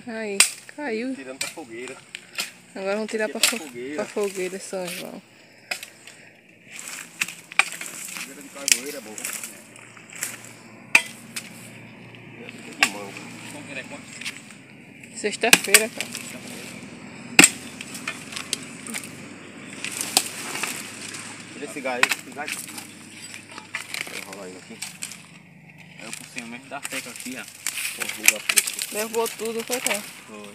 Aí, caiu. Tirando pra fogueira. Agora vamos tirar pra fogueira, São João. Fogueira de carvoeira é bom. De manga. Fogueira é quanto? Sexta-feira, cara. Tira esse gás aí, esse gás. Vou enrolar ele aqui. Aí por cima mesmo dá seca aqui, ó. Levou tudo, foi, cara? Foi.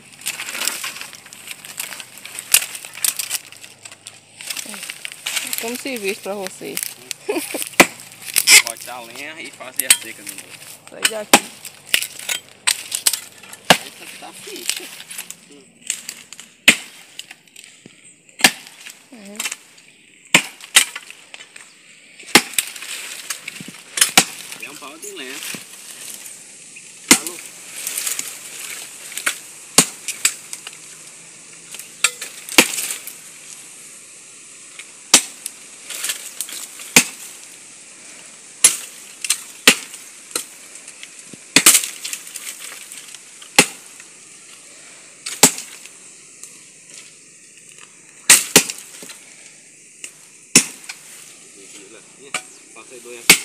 Como se viste pra vocês. Cortar a lenha e fazer a seca de novo. Sai daqui. Essa aqui tá ficha. É um pau de lenha. Tá no... Passei dois aqui.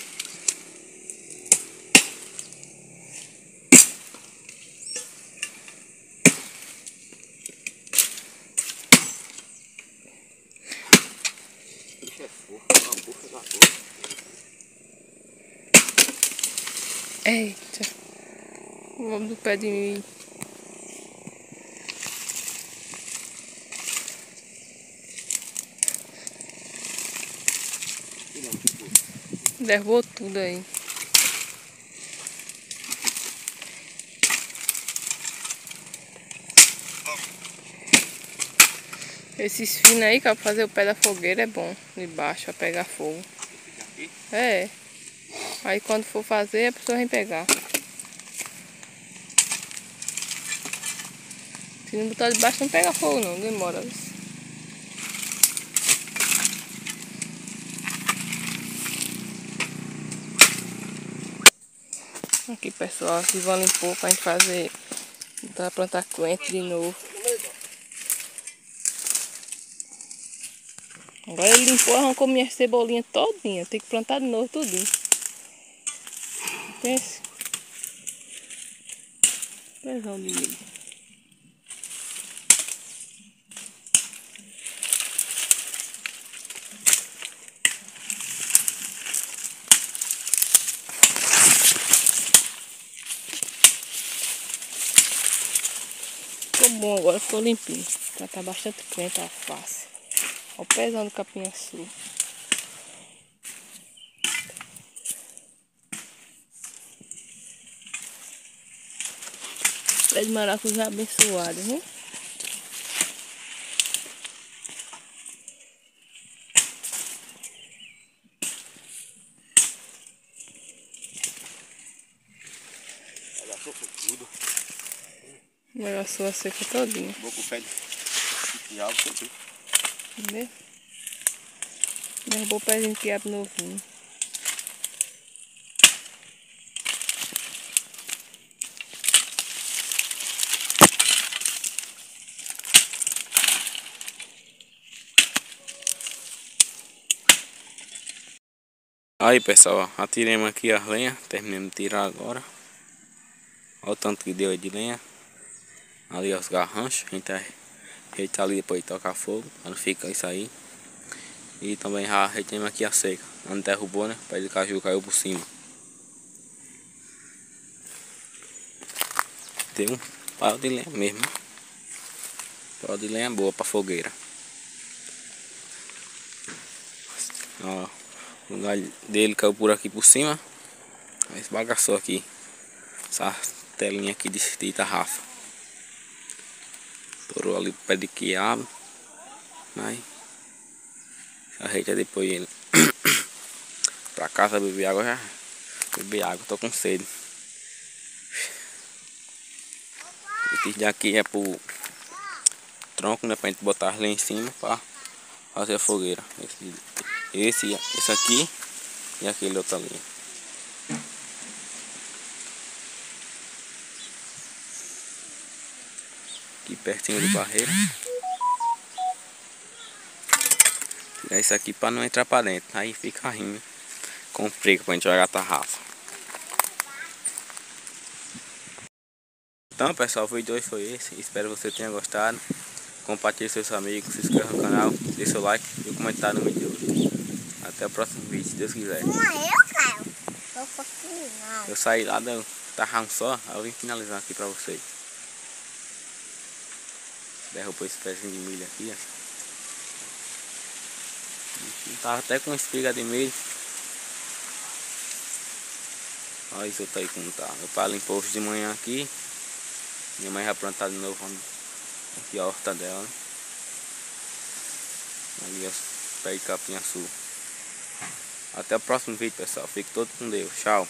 Bicho é fofo, uma boca da porra. Eita. O homem do pé de mim. Derrubou tudo aí. Esses finos aí, cara, pra fazer o pé da fogueira é bom. De baixo, pra pegar fogo. É. Aí quando for fazer, a pessoa vem pegar. Se não botar de baixo, não pega fogo não, demora. Aqui, pessoal, aqui vão limpar pra gente fazer, pra plantar coentro de novo. Agora ele limpou, arrancou minha cebolinha todinha. Tem que plantar de novo tudinho. Pense. Pesão de milho. Ficou bom agora, ficou limpinho. Já tá bastante crente a face. Olha o pezão do capinhaçu. Pé de maracujá abençoado, viu? Agaçou com tudo. Agaçou a seca todinha. Vou com o pé de quiabo, foi tudo. Vê? Derrubou o pezinho de quiabo novinho. Aí pessoal, atiremos aqui as lenhas, terminamos de tirar agora. Olha o tanto que deu aí de lenha. Ali os garranchos, a gente ajeita ali depois de tocar fogo, para não ficar isso aí. E também já ajeitamos aqui a seca, onde derrubou, né? O pé de caju caiu por cima. Tem um pau de lenha mesmo. Pau de lenha boa para fogueira. Ó, o galho dele caiu por aqui por cima. Esbagaçou aqui essa telinha aqui de tarrafa. Estourou ali o pé de quiabo. Aí ajeita depois ele pra casa beber água. Já beber água, tô com sede. Esse daqui é pro tronco, né, pra gente botar as lenhas em cima pra fazer a fogueira. Esse aqui e aquele outro ali. Aqui pertinho do barreiro. Tirar isso aqui para não entrar para dentro. Aí fica rindo com freio pra gente jogar tarrafa. Então pessoal, o vídeo de hoje foi esse. Espero que você tenha gostado. Compartilhe com seus amigos, se inscreva no canal, deixe seu like e comentário no vídeo de hoje. Até o próximo vídeo, se Deus quiser. Eu saí lá do tarrão só, aí eu vim finalizar aqui pra vocês. Derrubou esse pezinho de milho aqui, ó. Tava até com espiga de milho. Olha isso aí como tá. Eu para limpar hoje de manhã aqui. Minha mãe vai plantar de novo aqui a horta dela, né? Ali os pés de capinha-açu. Até o próximo vídeo, pessoal. Fique todo com Deus. Tchau.